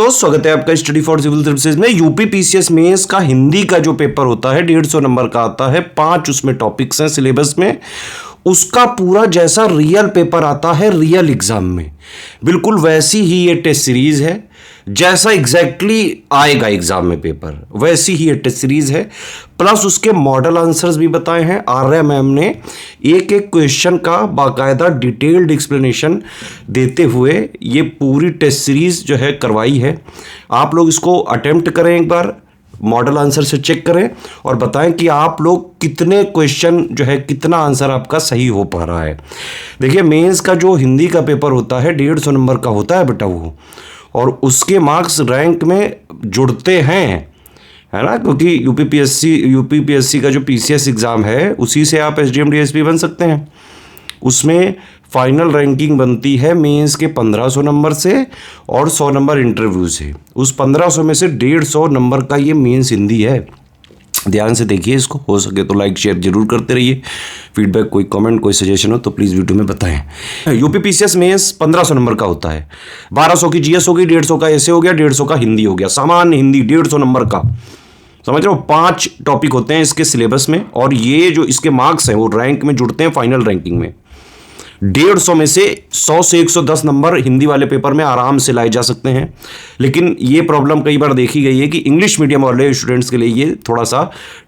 दोस्तों, स्वागत है आपका स्टडी फॉर सिविल सर्विसेज में। यूपी पीसीएस मेंस का हिंदी का जो पेपर होता है 150 नंबर का आता है। 5 उसमें टॉपिक्स हैं सिलेबस में। उसका पूरा जैसा रियल पेपर आता है रियल एग्जाम में, बिल्कुल वैसी ही ये टेस्ट सीरीज है। जैसा एग्जैक्टली आएगा एग्जाम में पेपर, वैसी ही ये टेस्ट सीरीज है। प्लस उसके मॉडल आंसर्स भी बताए हैं आर्या मैम ने। एक एक क्वेश्चन का बाकायदा डिटेल्ड एक्सप्लेनेशन देते हुए ये पूरी टेस्ट सीरीज जो है करवाई है। आप लोग इसको अटेम्प्ट करें, एक बार मॉडल आंसर से चेक करें और बताएं कि आप लोग कितने क्वेश्चन जो है, कितना आंसर आपका सही हो पा रहा है। देखिए, मेंस का जो हिंदी का पेपर होता है 150 नंबर का होता है बेटा वो, और उसके मार्क्स रैंक में जुड़ते हैं, है ना, क्योंकि यूपीपीएससी का जो पीसीएस एग्ज़ाम है उसी से आप एसडीएम डीएसपी बन सकते हैं। उसमें फाइनल रैंकिंग बनती है मेंस के 1500 नंबर से और 100 नंबर इंटरव्यू से। उस 1500 में से 150 नंबर का ये मेंस हिंदी है। ध्यान से देखिए इसको, हो सके तो लाइक शेयर जरूर करते रहिए। फीडबैक, कोई कमेंट, कोई सजेशन हो तो प्लीज़ वीडियो में बताएं। यूपी पीसीएस मेंस 1500 नंबर का होता है। 1200 की जीएस हो गई, 150 का ऐसे हो गया, 150 का हिंदी हो गया। सामान्य हिंदी 150 नंबर का, समझ रहे हो। 5 टॉपिक होते हैं इसके सिलेबस में, और ये जो इसके मार्क्स हैं वो रैंक में जुड़ते हैं फाइनल रैंकिंग में। 150 में से 100 से 110 नंबर हिंदी वाले पेपर में आराम से लाए जा सकते हैं। लेकिन ये प्रॉब्लम कई बार देखी गई है कि इंग्लिश मीडियम वाले स्टूडेंट्स के लिए ये थोड़ा सा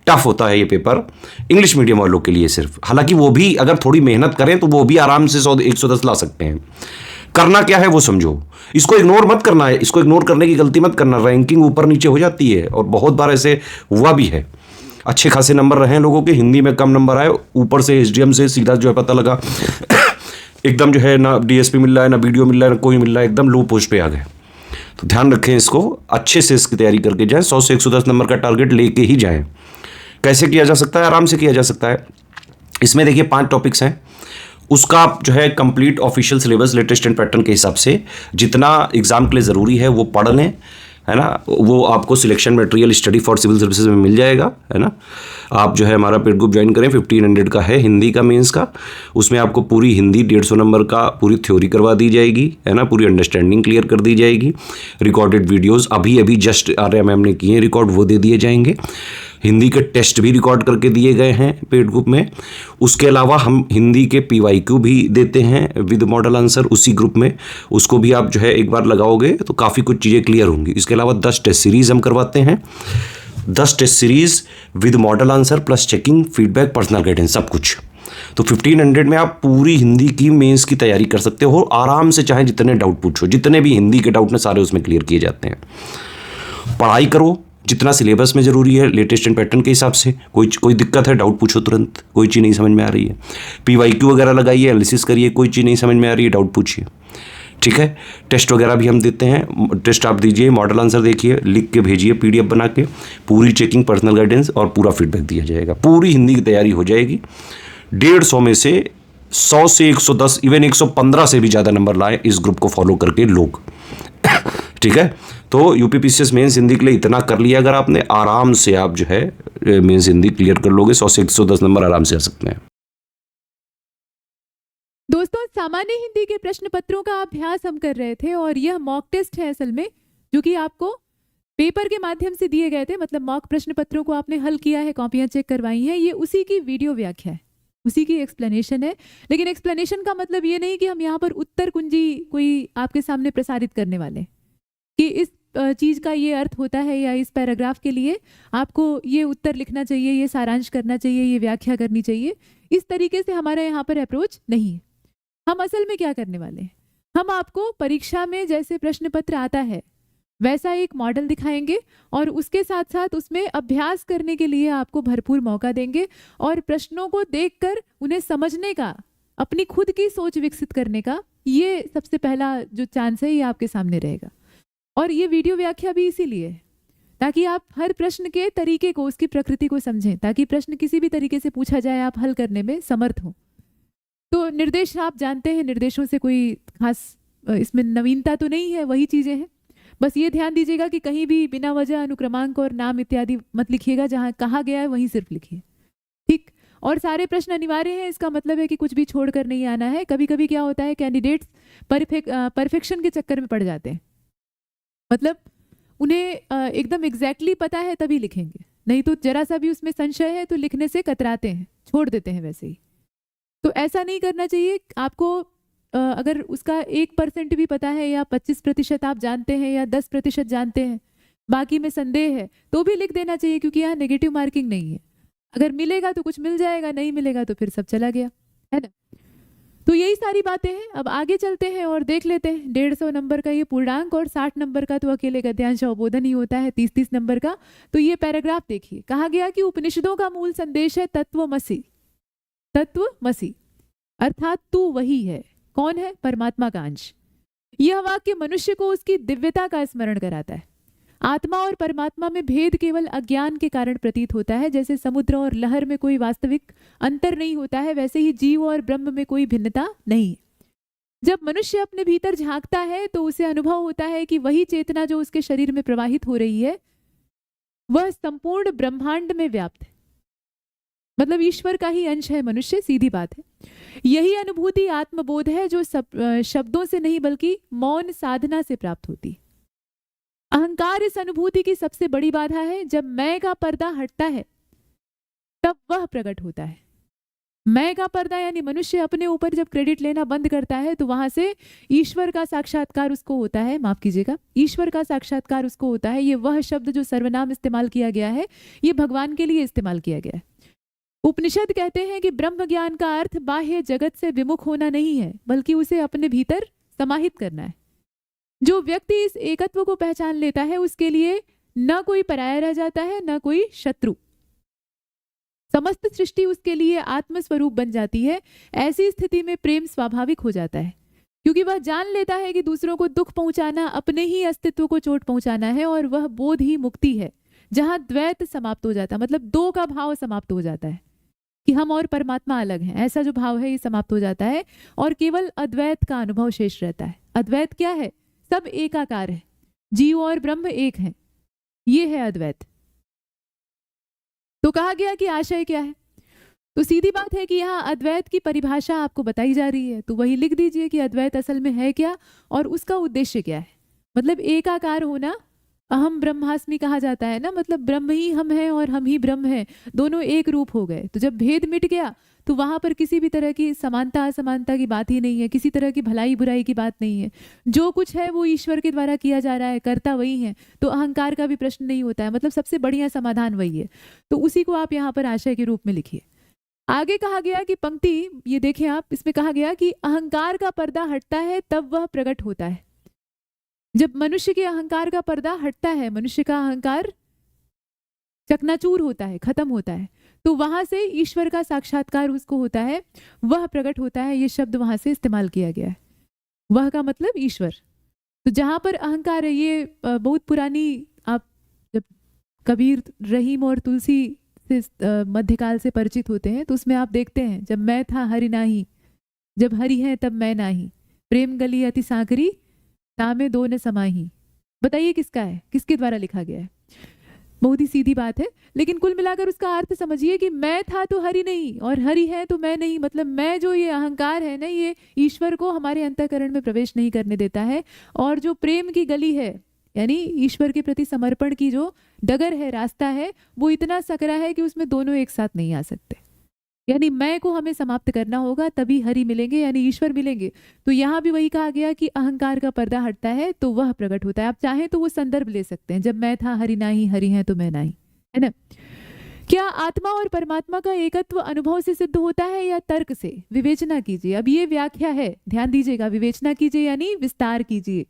टफ होता है ये पेपर, इंग्लिश मीडियम वालों के लिए सिर्फ। हालांकि वो भी अगर थोड़ी मेहनत करें तो वो भी आराम से 100-110 ला सकते हैं। करना क्या है वो समझो, इसको इग्नोर मत करना है, इसको इग्नोर करने की गलती मत करना। रैंकिंग ऊपर नीचे हो जाती है और बहुत बार ऐसे हुआ भी है। अच्छे खासे नंबर रहे लोगों के, हिंदी में कम नंबर आए, ऊपर से एसडीएम से सीधा जो है पता लगा एकदम जो है ना डीएसपी मिल रहा है, ना वीडियो मिल रहा है, ना कोई मिल रहा है, एकदम लो पोस्ट पे आ गए। तो ध्यान रखें, इसको अच्छे से इसकी तैयारी करके जाएं। 100 से 110 नंबर का टारगेट लेके ही जाएं। कैसे किया जा सकता है? आराम से किया जा सकता है। इसमें देखिए 5 टॉपिक्स हैं। उसका जो है complete official syllabus latest and pattern के हिसाब से जितना एग्जाम के लिए ज़रूरी है वो पढ़ लें, है ना। वो आपको selection material study for civil services में मिल जाएगा, है ना। आप जो है हमारा पेड ग्रुप ज्वाइन करें, 1500 का है हिंदी का मेंस का। उसमें आपको पूरी हिंदी 150 नंबर का पूरी थ्योरी करवा दी जाएगी, है ना, पूरी अंडरस्टैंडिंग क्लियर कर दी जाएगी। रिकॉर्डेड वीडियोस अभी जस्ट आर्या मैम ने किए हैं रिकॉर्ड, वो दे दिए जाएंगे। हिंदी के टेस्ट भी रिकॉर्ड करके दिए गए हैं पेड ग्रुप में। उसके अलावा हम हिंदी के पीवाईक्यू भी देते हैं विद मॉडल आंसर उसी ग्रुप में। उसको भी आप जो है एक बार लगाओगे तो काफ़ी कुछ चीज़ें क्लियर होंगी। इसके अलावा 10 टेस्ट सीरीज हम करवाते हैं। 10 test series with model answer plus checking, feedback, personal guidance, सब कुछ। तो 1500 में आप पूरी हिंदी की मेंस की तैयारी कर सकते हो आराम से। चाहे जितने डाउट पूछो, जितने भी हिंदी के डाउट ने सारे उसमें क्लियर किए जाते हैं। पढ़ाई करो जितना सिलेबस में ज़रूरी है लेटेस्ट एंड पैटर्न के हिसाब से। कोई दिक्कत है, डाउट पूछो तुरंत। कोई चीज़ नहीं समझ में आ रही है, पीवाईक्यू वगैरह लगाइए, एनालिसिस करिए। कोई चीज़ नहीं समझ में आ रही है, डाउट पूछिए, ठीक है। टेस्ट वगैरह भी हम देते हैं। टेस्ट आप दीजिए, मॉडल आंसर देखिए, लिख के भेजिए पीडीएफ बना के। पूरी चेकिंग, पर्सनल गाइडेंस और पूरा फीडबैक दिया जाएगा। पूरी हिंदी की तैयारी हो जाएगी। 150 में से 100 से 110, इवन 115 से भी ज़्यादा नंबर लाए इस ग्रुप को फॉलो करके लोग, ठीक है। तो यूपीपीसीएस मेंस हिंदी के लिए इतना कर लिया अगर आपने, आराम से आप जो है मेंस हिंदी क्लियर कर लोगे। 100 से 110 नंबर आराम से आ सकते हैं। दोस्तों, सामान्य हिंदी के प्रश्न पत्रों का अभ्यास हम कर रहे थे और यह मॉक टेस्ट है असल में, जो कि आपको पेपर के माध्यम से दिए गए थे। मतलब मॉक प्रश्न पत्रों को आपने हल किया है, कॉपियां चेक करवाई हैं। ये उसी की वीडियो व्याख्या है, उसी की एक्सप्लेनेशन है। लेकिन एक्सप्लेनेशन का मतलब ये नहीं कि हम यहाँ पर उत्तर कुंजी कोई आपके सामने प्रसारित करने वाले कि इस चीज़ का ये अर्थ होता है या इस पैराग्राफ के लिए आपको ये उत्तर लिखना चाहिए, ये सारांश करना चाहिए, ये व्याख्या करनी चाहिए। इस तरीके से हमारा यहाँ पर अप्रोच नहीं है। हम असल में क्या करने वाले हैं, हम आपको परीक्षा में जैसे प्रश्न पत्र आता है वैसा एक मॉडल दिखाएंगे और उसके साथ साथ उसमें अभ्यास करने के लिए आपको भरपूर मौका देंगे और प्रश्नों को देखकर उन्हें समझने का, अपनी खुद की सोच विकसित करने का ये सबसे पहला जो चांस है ये आपके सामने रहेगा। और ये वीडियो व्याख्या भी इसीलिए है ताकि आप हर प्रश्न के तरीके को, उसकी प्रकृति को समझें, ताकि प्रश्न किसी भी तरीके से पूछा जाए आप हल करने में समर्थ हो। तो निर्देश आप जानते हैं, निर्देशों से कोई खास इसमें नवीनता तो नहीं है, वही चीज़ें हैं। बस ये ध्यान दीजिएगा कि कहीं भी बिना वजह अनुक्रमांक और नाम इत्यादि मत लिखिएगा, जहाँ कहा गया है वहीं सिर्फ लिखिए, ठीक। और सारे प्रश्न अनिवार्य हैं, इसका मतलब है कि कुछ भी छोड़कर नहीं आना है। कभी कभी क्या होता है, कैंडिडेट्स परफेक्शन के चक्कर में पड़ जाते हैं मतलब उन्हें एकदम एग्जैक्टली पता है तभी लिखेंगे, नहीं तो जरा सा भी उसमें संशय है तो लिखने से कतराते हैं, छोड़ देते हैं वैसे ही। तो ऐसा नहीं करना चाहिए। आपको अगर उसका 1% भी पता है या 25% आप जानते हैं या 10% जानते हैं, बाकी में संदेह है, तो भी लिख देना चाहिए, क्योंकि यहाँ नेगेटिव मार्किंग नहीं है। अगर मिलेगा तो कुछ मिल जाएगा, नहीं मिलेगा तो फिर सब चला गया, है ना। तो यही सारी बातें हैं। अब आगे चलते हैं और देख लेते हैं 150 नंबर का ये पूर्णांक और 60 नंबर का तो अकेले गद्यांश अवबोधन ही होता है, 30-30 नंबर का। तो ये पैराग्राफ देखिए, कहा गया कि उपनिषदों का मूल संदेश है तत्वमसि। तत्वमसि अर्थात तू वही है। कौन है? परमात्मा का अंश। यह वाक्य मनुष्य को उसकी दिव्यता का स्मरण कराता है। आत्मा और परमात्मा में भेद केवल अज्ञान के कारण प्रतीत होता है। जैसे समुद्र और लहर में कोई वास्तविक अंतर नहीं होता है, वैसे ही जीव और ब्रह्म में कोई भिन्नता नहीं है। जब मनुष्य अपने भीतर झांकता है तो उसे अनुभव होता है कि वही चेतना जो उसके शरीर में प्रवाहित हो रही है वह संपूर्ण ब्रह्मांड में व्याप्त है। मतलब ईश्वर का ही अंश है मनुष्य, सीधी बात है। यही अनुभूति आत्मबोध है जो शब्दों से नहीं बल्कि मौन साधना से प्राप्त होती है। अहंकार इस अनुभूति की सबसे बड़ी बाधा है। जब मैं का पर्दा हटता है तब वह प्रकट होता है। मैं का पर्दा यानी मनुष्य अपने ऊपर जब क्रेडिट लेना बंद करता है तो वहां से ईश्वर का साक्षात्कार उसको होता है। माफ कीजिएगा, ईश्वर का साक्षात्कार उसको होता है। ये वह शब्द जो सर्वनाम इस्तेमाल किया गया है ये भगवान के लिए इस्तेमाल किया गया है। उपनिषद कहते हैं कि ब्रह्म ज्ञान का अर्थ बाह्य जगत से विमुख होना नहीं है, बल्कि उसे अपने भीतर समाहित करना है। जो व्यक्ति इस एकत्व को पहचान लेता है उसके लिए न कोई पराया रह जाता है न कोई शत्रु। समस्त सृष्टि उसके लिए आत्मस्वरूप बन जाती है। ऐसी स्थिति में प्रेम स्वाभाविक हो जाता है, क्योंकि वह जान लेता है कि दूसरों को दुख पहुंचाना अपने ही अस्तित्व को चोट पहुंचाना है, और वह बोध ही मुक्ति है जहां द्वैत समाप्त हो जाता है। मतलब दो का भाव समाप्त हो जाता है कि हम और परमात्मा अलग हैं, ऐसा जो भाव है ये समाप्त हो जाता है और केवल अद्वैत का अनुभव शेष रहता है। अद्वैत क्या है? सब एकाकार है, जीव और ब्रह्म एक हैं, ये है अद्वैत। तो कहा गया कि आशय क्या है? तो सीधी बात है कि यहाँ अद्वैत की परिभाषा आपको बताई जा रही है, तो वही लिख दीजिए कि अद्वैत असल में है क्या और उसका उद्देश्य क्या है। मतलब एकाकार होना, अहम ब्रह्मास्मि कहा जाता है ना, मतलब ब्रह्म ही हम हैं और हम ही ब्रह्म हैं, दोनों एक रूप हो गए। तो जब भेद मिट गया तो वहां पर किसी भी तरह की समानता असमानता की बात ही नहीं है, किसी तरह की भलाई बुराई की बात नहीं है। जो कुछ है वो ईश्वर के द्वारा किया जा रहा है, कर्ता वही है, तो अहंकार का भी प्रश्न नहीं होता है। मतलब सबसे बढ़िया समाधान वही है। तो उसी को आप यहाँ पर आशय के रूप में लिखिए। आगे कहा गया कि पंक्ति ये देखें आप, इसमें कहा गया कि अहंकार का पर्दा हटता है तब वह प्रकट होता है। जब मनुष्य के अहंकार का पर्दा हटता है, मनुष्य का अहंकार चकनाचूर होता है, खत्म होता है, तो वहां से ईश्वर का साक्षात्कार उसको होता है, वह प्रकट होता है। ये शब्द वहां से इस्तेमाल किया गया है। वह का मतलब ईश्वर। तो जहां पर अहंकार है, ये बहुत पुरानी, आप जब कबीर, रहीम और तुलसी से मध्यकाल से परिचित होते हैं तो उसमें आप देखते हैं, जब मैं था हरि नाही, जब हरि है तब मैं नाही, प्रेम गली अति सांकरी तामे दो न समाही। बताइए किसका है, किसके द्वारा लिखा गया है? बहुत ही सीधी बात है, लेकिन कुल मिलाकर उसका अर्थ समझिए कि मैं था तो हरि नहीं और हरि है तो मैं नहीं। मतलब मैं जो ये अहंकार है ना, ये ईश्वर को हमारे अंतःकरण में प्रवेश नहीं करने देता है। और जो प्रेम की गली है, यानी ईश्वर के प्रति समर्पण की जो डगर है, रास्ता है, वो इतना सकरा है कि उसमें दोनों एक साथ नहीं आ सकते। यानी मैं को हमें समाप्त करना होगा, तभी हरि मिलेंगे यानी ईश्वर मिलेंगे। तो यहाँ भी वही कहा गया कि अहंकार का पर्दा हटता है तो वह प्रकट होता है। आप चाहें तो वो संदर्भ ले सकते हैं, जब मैं था हरि नाही, हरि है तो मैं नहीं, है ना। क्या आत्मा और परमात्मा का एकत्व अनुभव से सिद्ध होता है या तर्क से? विवेचना कीजिए। अब ये व्याख्या है, ध्यान दीजिएगा, विवेचना कीजिए यानी विस्तार कीजिए।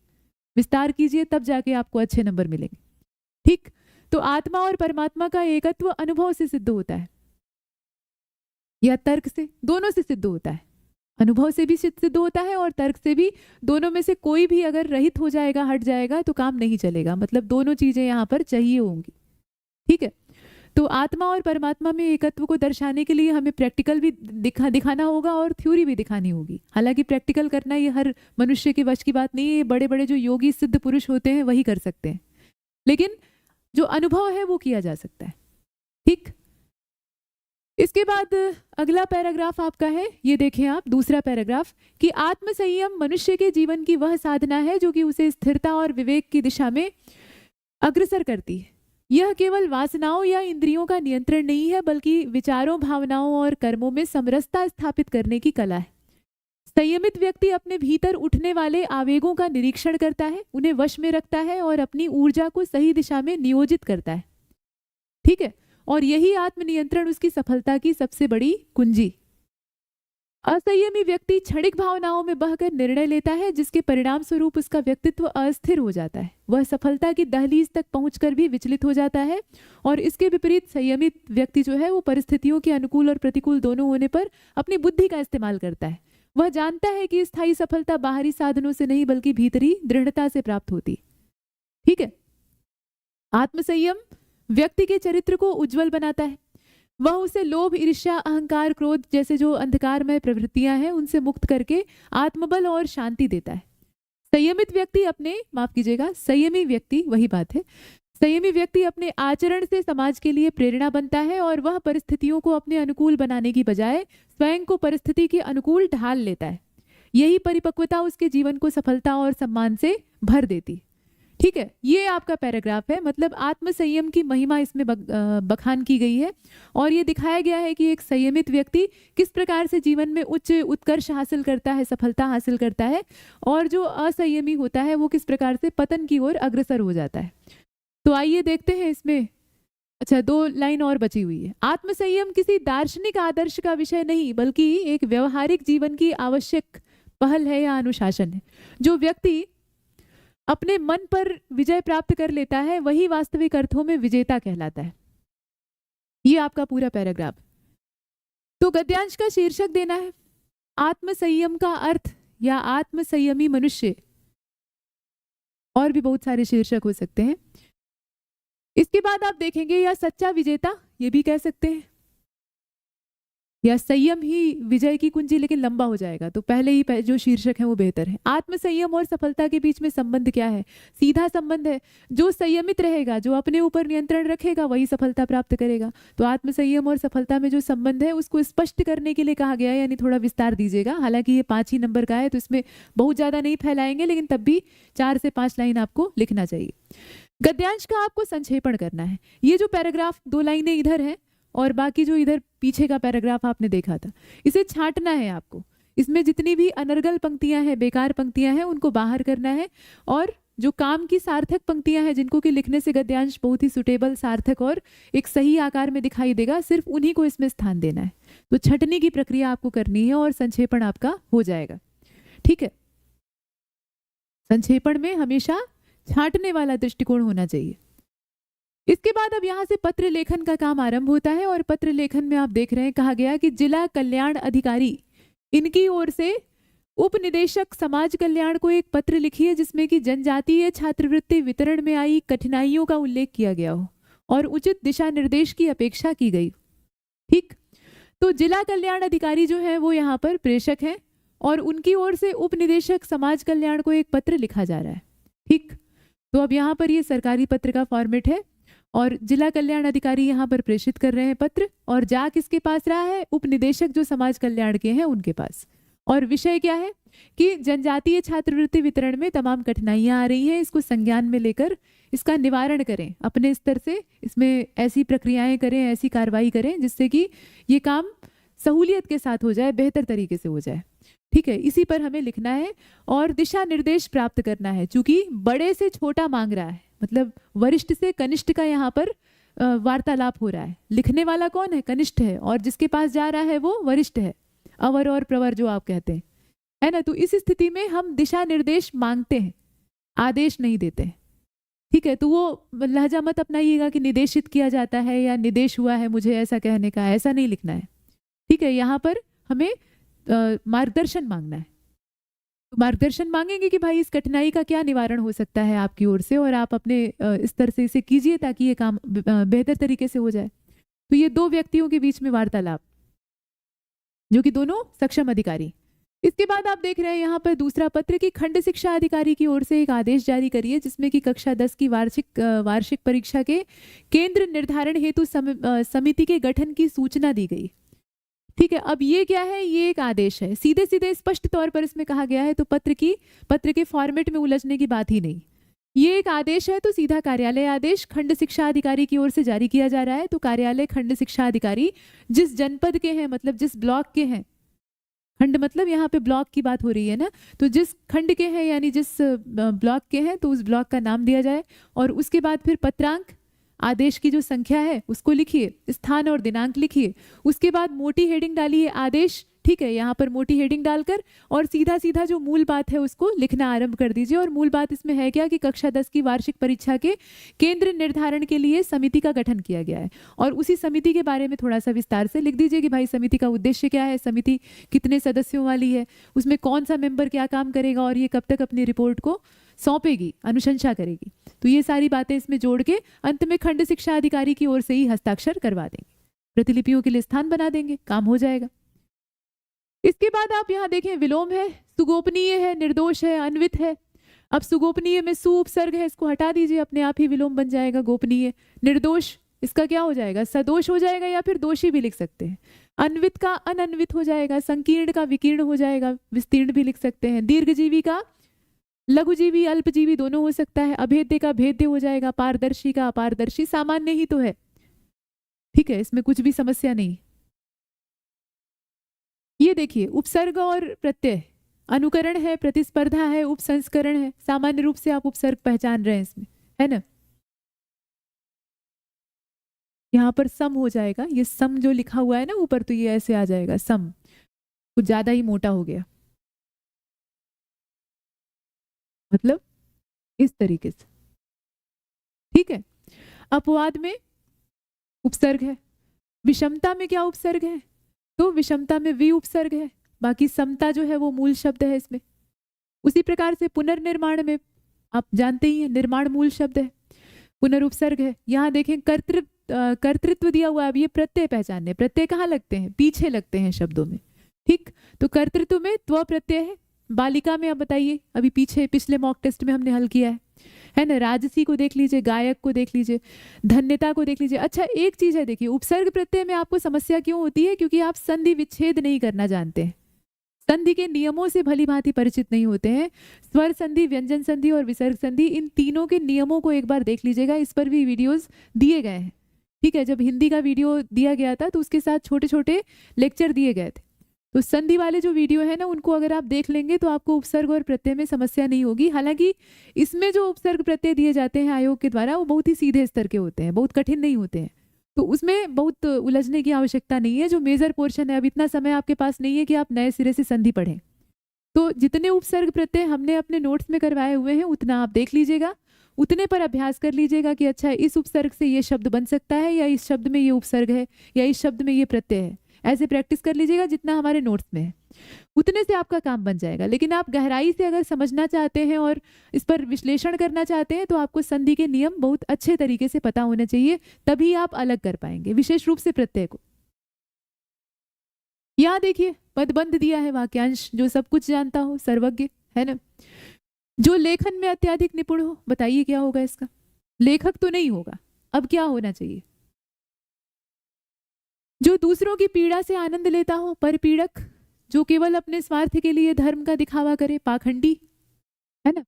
विस्तार कीजिए तब जाके आपको अच्छे नंबर मिलेंगे, ठीक। तो आत्मा और परमात्मा का एकत्व अनुभव से सिद्ध होता है या तर्क से? दोनों से सिद्ध होता है। अनुभव से भी सिद्ध होता है और तर्क से भी। दोनों में से कोई भी अगर रहित हो जाएगा, हट जाएगा, तो काम नहीं चलेगा। मतलब दोनों चीजें यहाँ पर चाहिए होंगी, ठीक है। तो आत्मा और परमात्मा में एकत्व को दर्शाने के लिए हमें प्रैक्टिकल भी दिखाना होगा और थ्योरी भी दिखानी होगी। हालांकि प्रैक्टिकल करना ये हर मनुष्य के वश की बात नहीं है, ये बड़े बड़े जो योगी सिद्ध पुरुष होते हैं वही कर सकते हैं, लेकिन जो अनुभव है वो किया जा सकता है, ठीक। इसके बाद अगला पैराग्राफ आपका है, ये देखें आप, दूसरा पैराग्राफ, कि आत्मसंयम मनुष्य के जीवन की वह साधना है जो कि उसे स्थिरता और विवेक की दिशा में अग्रसर करती है। यह केवल वासनाओं या इंद्रियों का नियंत्रण नहीं है, बल्कि विचारों, भावनाओं और कर्मों में समरसता स्थापित करने की कला है। संयमित व्यक्ति अपने भीतर उठने वाले आवेगों का निरीक्षण करता है, उन्हें वश में रखता है और अपनी ऊर्जा को सही दिशा में नियोजित करता है। ठीक है, और यही आत्मनियंत्रण उसकी सफलता की सबसे बड़ी कुंजी। असंयमी व्यक्ति क्षणिक भावनाओं में बहकर निर्णय लेता है, जिसके परिणाम स्वरूप उसका व्यक्तित्व अस्थिर हो जाता है। वह सफलता की दहलीज तक पहुंचकर भी विचलित हो जाता है। और इसके विपरीत संयमित व्यक्ति जो है वो परिस्थितियों के अनुकूल और प्रतिकूल दोनों होने पर अपनी बुद्धि का इस्तेमाल करता है। वह जानता है कि स्थायी सफलता बाहरी साधनों से नहीं बल्कि भीतरी दृढ़ता से प्राप्त होती। ठीक है, आत्मसंयम व्यक्ति के चरित्र को उज्जवल बनाता है। वह उसे लोभ, ईर्ष्या, अहंकार, क्रोध जैसे जो अंधकारमय प्रवृत्तियां हैं उनसे मुक्त करके आत्मबल और शांति देता है। संयमी व्यक्ति अपने आचरण से समाज के लिए प्रेरणा बनता है और वह परिस्थितियों को अपने अनुकूल बनाने की बजाय स्वयं को परिस्थिति के अनुकूल ढाल लेता है। यही परिपक्वता उसके जीवन को सफलता और सम्मान से भर देती। ठीक है, ये आपका पैराग्राफ है, मतलब आत्मसंयम की महिमा इसमें बखान की गई है और ये दिखाया गया है कि एक संयमित व्यक्ति किस प्रकार से जीवन में उच्च उत्कर्ष हासिल करता है, सफलता हासिल करता है, और जो असंयमी होता है वो किस प्रकार से पतन की ओर अग्रसर हो जाता है। तो आइए देखते हैं इसमें। अच्छा, 2 लाइन और बची हुई है। आत्मसंयम किसी दार्शनिक आदर्श का विषय नहीं बल्कि एक व्यवहारिक जीवन की आवश्यक पहल है या अनुशासन है। जो व्यक्ति अपने मन पर विजय प्राप्त कर लेता है वही वास्तविक अर्थों में विजेता कहलाता है। ये आपका पूरा पैराग्राफ। तो गद्यांश का शीर्षक देना है आत्मसंयम का अर्थ या आत्मसंयमी मनुष्य, और भी बहुत सारे शीर्षक हो सकते हैं। इसके बाद आप देखेंगे या सच्चा विजेता, ये भी कह सकते हैं, या संयम ही विजय की कुंजी, लेकिन लंबा हो जाएगा तो पहले ही जो शीर्षक है वो बेहतर है। आत्मसंयम और सफलता के बीच में संबंध क्या है? सीधा संबंध है। जो संयमित रहेगा, जो अपने ऊपर नियंत्रण रखेगा, वही सफलता प्राप्त करेगा। तो आत्मसंयम और सफलता में जो संबंध है उसको स्पष्ट करने के लिए कहा गया है, यानी थोड़ा विस्तार दीजिएगा। हालांकि ये 5 ही नंबर का है तो इसमें बहुत ज्यादा नहीं फैलाएंगे, लेकिन तब भी 4 से 5 लाइन आपको लिखना चाहिए। गद्यांश का आपको संक्षेपण करना है। ये जो पैराग्राफ 2 लाइनें इधर है और बाकी जो इधर पीछे का पैराग्राफ आपने देखा था, इसे छांटना है आपको। इसमें जितनी भी अनर्गल पंक्तियां हैं, बेकार पंक्तियां हैं, उनको बाहर करना है, और जो काम की सार्थक पंक्तियां हैं जिनको कि लिखने से गद्यांश बहुत ही सुटेबल, सार्थक और एक सही आकार में दिखाई देगा, सिर्फ उन्हीं को इसमें स्थान देना है। तो छंटनी की प्रक्रिया आपको करनी है और संक्षेपण आपका हो जाएगा। ठीक है, संक्षेपण में हमेशा छांटने वाला दृष्टिकोण होना चाहिए। इसके बाद अब यहाँ से पत्र लेखन का काम आरंभ होता है और पत्र लेखन में आप देख रहे हैं कहा गया कि जिला कल्याण अधिकारी इनकी ओर से उप निदेशक समाज कल्याण को एक पत्र लिखिए जिसमें कि जनजातीय छात्रवृत्ति वितरण में आई कठिनाइयों का उल्लेख किया गया हो और उचित दिशा निर्देश की अपेक्षा की गई। ठीक, तो जिला कल्याण अधिकारी जो है वो यहाँ पर प्रेषक है और उनकी ओर से उप निदेशक समाज कल्याण को एक पत्र लिखा जा रहा है। ठीक, तो अब यहाँ पर ये सरकारी पत्र का फॉर्मेट है और जिला कल्याण अधिकारी यहाँ पर प्रेषित कर रहे हैं पत्र, और जा किसके पास रहा है? उप निदेशक जो समाज कल्याण के हैं उनके पास। और विषय क्या है कि जनजातीय छात्रवृत्ति वितरण में तमाम कठिनाइयां आ रही हैं, इसको संज्ञान में लेकर इसका निवारण करें, अपने स्तर से इसमें ऐसी प्रक्रियाएं करें, ऐसी कार्रवाई करें जिससे कि ये काम सहूलियत के साथ हो जाए, बेहतर तरीके से हो जाए। ठीक है, इसी पर हमें लिखना है और दिशा निर्देश प्राप्त करना है। चूंकि बड़े से छोटा मांग रहा है, मतलब वरिष्ठ से कनिष्ठ का यहाँ पर वार्तालाप हो रहा है। लिखने वाला कौन है? कनिष्ठ है, और जिसके पास जा रहा है वो वरिष्ठ है, अवर और प्रवर जो आप कहते हैं, है ना। तो इस स्थिति में हम दिशा निर्देश मांगते हैं, आदेश नहीं देते हैं। ठीक है, तो वो लहजा मत अपनाइएगा कि निर्देशित किया जाता है या निर्देश हुआ है मुझे ऐसा कहने का, ऐसा नहीं लिखना है। ठीक है, यहाँ पर हमें मार्गदर्शन मांगना है। मार्गदर्शन मांगेंगे कि भाई इस कठिनाई का क्या निवारण हो सकता है आपकी ओर से, और आप अपने स्तर से इसे कीजिए ताकि ये काम बेहतर तरीके से हो जाए। तो ये 2 व्यक्तियों के बीच में वार्तालाप, जो कि दोनों सक्षम अधिकारी, इसके बाद आप देख रहे हैं यहाँ पर दूसरा पत्र कि खंड शिक्षा अधिकारी की ओर से एक आदेश जारी करिए जिसमें कि कक्षा 10 की वार्षिक परीक्षा के केंद्र निर्धारण हेतु समिति के गठन की सूचना दी गई। ठीक है, अब ये क्या है, ये एक आदेश है, सीधे सीधे स्पष्ट तौर पर इसमें कहा गया है, तो पत्र के फॉर्मेट में उलझने की बात ही नहीं। ये एक आदेश है तो सीधा कार्यालय आदेश खंड शिक्षा अधिकारी की ओर से जारी किया जा रहा है। तो कार्यालय खंड शिक्षा अधिकारी जिस जनपद के हैं, मतलब जिस ब्लॉक के हैं, खंड मतलब यहाँ पे ब्लॉक की बात हो रही है ना, तो जिस खंड के हैं यानी जिस ब्लॉक के हैं तो उस ब्लॉक का नाम दिया जाए और उसके बाद फिर पत्रांक, आदेश की जो संख्या है उसको लिखिए, स्थान और दिनांक लिखिए, उसके बाद मोटी हेडिंग डालिए आदेश। ठीक है, यहाँ पर मोटी हेडिंग डालकर और सीधा सीधा जो मूल बात है उसको लिखना आरंभ कर दीजिए। और मूल बात इसमें है क्या कि कक्षा 10 की वार्षिक परीक्षा के केंद्र निर्धारण के लिए समिति का गठन किया गया है और उसी समिति के बारे में थोड़ा सा विस्तार से लिख दीजिए कि भाई समिति का उद्देश्य क्या है, समिति कितने सदस्यों वाली है, उसमें कौन सा मेंबर क्या काम करेगा और ये कब तक अपनी रिपोर्ट को सौंपेगी, अनुशंसा करेगी। तो ये सारी बातें इसमें जोड़ के अंत में खंड शिक्षा अधिकारी की ओर से ही हस्ताक्षर करवा देंगे, प्रतिलिपियों के लिए स्थान बना देंगे, काम हो जाएगा। इसके बाद आप यहाँ देखें, विलोम है, सुगोपनीय है, निर्दोष है, अन्वित है। अब सुगोपनीय में सु उपसर्ग है, इसको हटा दीजिए, अपने आप ही विलोम बन जाएगा गोपनीय। निर्दोष, इसका क्या हो जाएगा, सदोष हो जाएगा या फिर दोषी भी लिख सकते हैं। अन्वित का अनन्वित हो जाएगा, संकीर्ण का विकीर्ण हो जाएगा, विस्तीर्ण भी लिख सकते हैं। दीर्घजीवी का लघुजीवी अल्पजीवी दोनों हो सकता है। अभेद्य का भेद्य हो जाएगा, पारदर्शी का अपारदर्शी, सामान्य ही तो है। ठीक है, इसमें कुछ भी समस्या नहीं। ये देखिए, उपसर्ग और प्रत्यय, अनुकरण है, प्रतिस्पर्धा है, उपसंस्करण है। सामान्य रूप से आप उपसर्ग पहचान रहे हैं इसमें, है ना। यहाँ पर सम हो जाएगा, ये सम जो लिखा हुआ है ना ऊपर, तो ये ऐसे आ जाएगा सम, कुछ ज्यादा ही मोटा हो गया, मतलब इस तरीके से। ठीक है, अपवाद में उपसर्ग है, विषमता में क्या उपसर्ग है, तो विषमता में वि उपसर्ग है, बाकी समता जो है वो मूल शब्द है इसमें। उसी प्रकार से पुनर्निर्माण में आप जानते ही हैं, निर्माण मूल शब्द है, पुनरुपसर्ग है। यहाँ देखें कर्तृत्व दिया हुआ है। अब ये प्रत्यय पहचानने, प्रत्यय कहाँ लगते हैं, पीछे लगते हैं शब्दों में। ठीक, तो कर्तृत्व में त्व प्रत्यय है। बालिका में अब बताइए, अभी पीछे पिछले मॉक टेस्ट में हमने हल किया है ना। राजसी को देख लीजिए, गायक को देख लीजिए, धन्यता को देख लीजिए। अच्छा, एक चीज है, देखिए उपसर्ग प्रत्यय में आपको समस्या क्यों होती है, क्योंकि आप संधि विच्छेद नहीं करना जानते हैं, संधि के नियमों से भली भांति परिचित नहीं होते हैं। स्वर संधि, व्यंजन संधि और विसर्ग संधि, इन तीनों के नियमों को एक बार देख लीजिएगा, इस पर भी वीडियोस दिए गए हैं। ठीक है, जब हिंदी का वीडियो दिया गया था तो उसके साथ छोटे छोटे लेक्चर दिए गए थे। तो संधि वाले जो वीडियो है ना, उनको अगर आप देख लेंगे तो आपको उपसर्ग और प्रत्यय में समस्या नहीं होगी। हालांकि इसमें जो उपसर्ग प्रत्यय दिए जाते हैं आयोग के द्वारा, वो बहुत ही सीधे स्तर के होते हैं, बहुत कठिन नहीं होते हैं, तो उसमें बहुत उलझने की आवश्यकता नहीं है। जो मेजर पोर्शन है, अब इतना समय आपके पास नहीं है कि आप नए सिरे से संधि पढ़ें, तो जितने उपसर्ग प्रत्यय हमने अपने नोट्स में करवाए हुए हैं उतना आप देख लीजिएगा, उतने पर अभ्यास कर लीजिएगा कि अच्छा इस उपसर्ग से ये शब्द बन सकता है, या इस शब्द में ये उपसर्ग है, या इस शब्द में ये प्रत्यय है। ऐसे प्रैक्टिस कर लीजिएगा जितना हमारे नोट्स में है, उतने से आपका काम बन जाएगा। लेकिन आप गहराई से अगर समझना चाहते हैं और इस पर विश्लेषण करना चाहते हैं तो आपको संधि के नियम बहुत अच्छे तरीके से पता होने चाहिए, तभी आप अलग कर पाएंगे, विशेष रूप से प्रत्यय को। यहाँ देखिए, पदबंध दिया है, वाक्यांश, जो सब कुछ जानता हो, सर्वज्ञ, है ना। जो लेखन में अत्यधिक निपुण हो, बताइए क्या होगा इसका, लेखक तो नहीं होगा, अब क्या होना चाहिए। जो दूसरों की पीड़ा से आनंद लेता हो, परपीड़क, जो केवल अपने स्वार्थ के लिए धर्म का दिखावा करे, पाखंडी, है ना।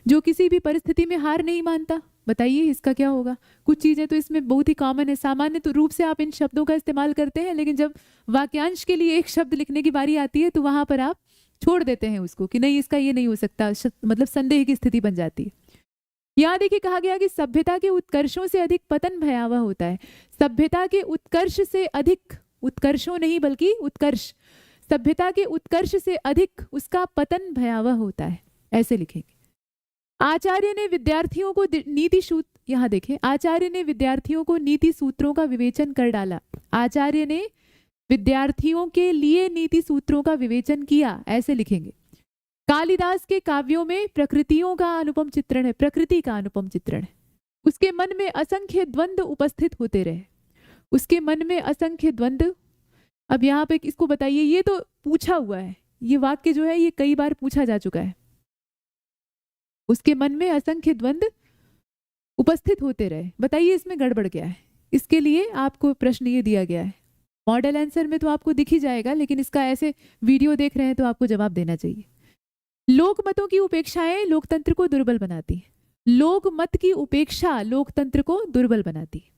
जो किसी भी परिस्थिति में हार नहीं मानता, बताइए इसका क्या होगा। कुछ चीजें तो इसमें बहुत ही कॉमन है, सामान्य तो रूप से आप इन शब्दों का इस्तेमाल करते हैं, लेकिन जब वाक्यांश के लिए एक शब्द लिखने की बारी आती है तो वहां पर आप छोड़ देते हैं उसको कि नहीं, इसका ये नहीं हो सकता, मतलब संदेह की स्थिति बन जाती है। यहाँ देखिए, कहा गया कि सभ्यता के उत्कर्षों से अधिक पतन भयावह होता है। सभ्यता के उत्कर्ष से अधिक, उत्कर्षों नहीं बल्कि उत्कर्ष, सभ्यता के उत्कर्ष से अधिक उसका पतन भयावह होता है, ऐसे लिखेंगे। आचार्य ने विद्यार्थियों को नीति सूत्र, यहाँ देखें, आचार्य ने विद्यार्थियों को नीति सूत्रों का विवेचन कर डाला। आचार्य ने विद्यार्थियों के लिए नीति सूत्रों का विवेचन किया, ऐसे लिखेंगे। कालिदास के काव्यों में प्रकृतियों का अनुपम चित्रण है, प्रकृति का अनुपम चित्रण है। उसके मन में असंख्य द्वंद्व उपस्थित होते रहे, उसके मन में असंख्य द्वंद्व। अब यहाँ पे इसको बताइए, ये तो पूछा हुआ है, ये वाक्य जो है ये कई बार पूछा जा चुका है, उसके मन में असंख्य द्वंद्व उपस्थित होते रहे, बताइए इसमें गड़बड़ क्या है। इसके लिए आपको प्रश्न ये दिया गया है, मॉडल आंसर में तो आपको दिख ही जाएगा, लेकिन इसका ऐसे वीडियो देख रहे हैं तो आपको जवाब देना चाहिए। लोक मतों की उपेक्षाएं लोकतंत्र को दुर्बल बनाती है। लोक मत की उपेक्षा लोकतंत्र को दुर्बल बनाती है।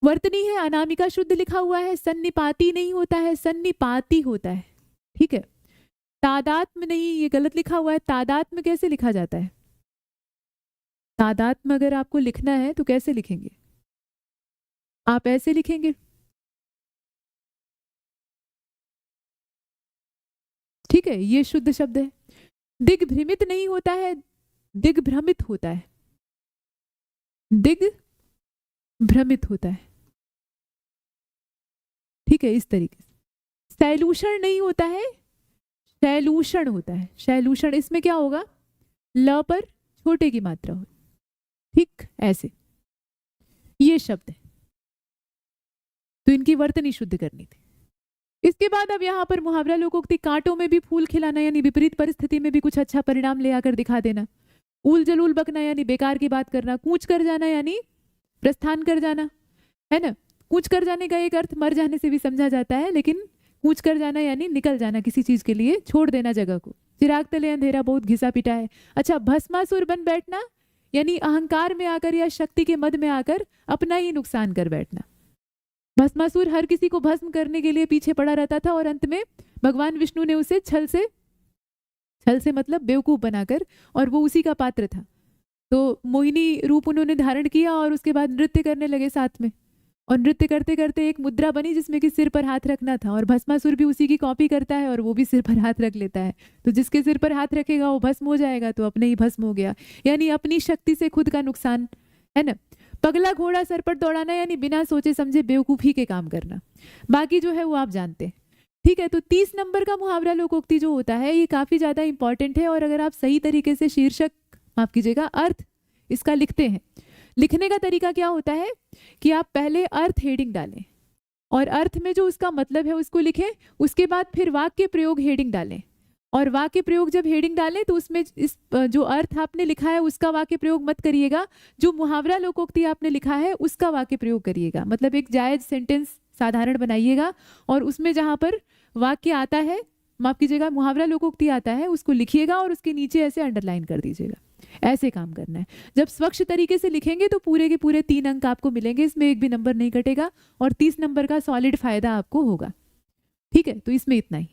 वर्तनी है, अनामिका शुद्ध लिखा हुआ है, सन्निपाती नहीं होता है, सन्निपाती होता है, ठीक है। तादात्म्य नहीं, ये गलत लिखा हुआ है, तादात्म्य कैसे लिखा जाता है? तादात्म्य अगर आपको लिखना है तो कैसे लिखेंगे? आप ऐसे लिखेंगे, ठीक है, ये शुद्ध शब्द है। दिग्भ्रमित नहीं होता है, दिग्भ्रमित होता है, दिग्भ्रमित होता है, ठीक है, इस तरीके से। शैलूषण नहीं होता है, शैलूषण होता है, शैलूषण, इसमें क्या होगा? ल पर छोटे की मात्रा हो, ठीक, ऐसे ये शब्द है, तो इनकी वर्तनी शुद्ध करनी थी। इसके बाद अब यहाँ पर मुहावरा लोकोक्ति, कांटों में भी फूल खिलाना यानी विपरीत परिस्थिति में भी कुछ अच्छा परिणाम ले आकर दिखा देना। उल जलूल बकना यानी बेकार की बात करना। कूच कर जाना यानी प्रस्थान कर जाना, है ना। कूच कर जाने का एक अर्थ मर जाने से भी समझा जाता है, लेकिन कूच कर जाना यानी निकल जाना किसी चीज के लिए, छोड़ देना जगह को। चिराग तले अंधेरा बहुत घिसा पिटा है। अच्छा, भस्मासुर बन बैठना यानी अहंकार में आकर या शक्ति के मद में आकर अपना ही नुकसान कर बैठना। भस्मासुर हर किसी को भस्म करने के लिए पीछे पड़ा रहता था और अंत में भगवान विष्णु ने उसे छल से मतलब बेवकूफ बनाकर, और वो उसी का पात्र था, तो मोहिनी रूप उन्होंने धारण किया और उसके बाद नृत्य करने लगे साथ में, और नृत्य करते करते एक मुद्रा बनी जिसमें कि सिर पर हाथ रखना था, और भस्मासुर भी उसी की कॉपी करता है और वो भी सिर पर हाथ रख लेता है। तो जिसके सिर पर हाथ रखेगा वो भस्म हो जाएगा, तो अपने ही भस्म हो गया, यानी अपनी शक्ति से खुद का नुकसान, है ना। पगला घोड़ा सर पर दौड़ाना यानी बिना सोचे समझे बेवकूफी के काम करना। बाकी जो है वो आप जानते हैं, ठीक है। तो 30 नंबर का मुहावरा लोकोक्ति जो होता है ये काफी ज्यादा इंपॉर्टेंट है, और अगर आप सही तरीके से शीर्षक, माफ कीजिएगा, अर्थ इसका लिखते हैं, लिखने का तरीका क्या होता है कि आप पहले अर्थ हेडिंग डालें और अर्थ में जो उसका मतलब है उसको लिखें, उसके बाद फिर वाक्य प्रयोग हेडिंग डालें, और वाक्य प्रयोग जब हेडिंग डालें तो उसमें इस जो अर्थ आपने लिखा है उसका वाक्य प्रयोग मत करिएगा, जो मुहावरा लोकोक्ति आपने लिखा है उसका वाक्य प्रयोग करिएगा। मतलब एक जायज सेंटेंस साधारण बनाइएगा और उसमें जहां पर वाक्य आता है, माफ कीजिएगा, मुहावरा लोकोक्ति आता है, उसको लिखिएगा और उसके नीचे ऐसे अंडरलाइन कर दीजिएगा। ऐसे काम करना है। जब स्वच्छ तरीके से लिखेंगे तो पूरे के पूरे 3 अंक आपको मिलेंगे, इसमें एक भी नंबर नहीं कटेगा और 30 नंबर का सॉलिड फायदा आपको होगा, ठीक है। तो इसमें इतना ही।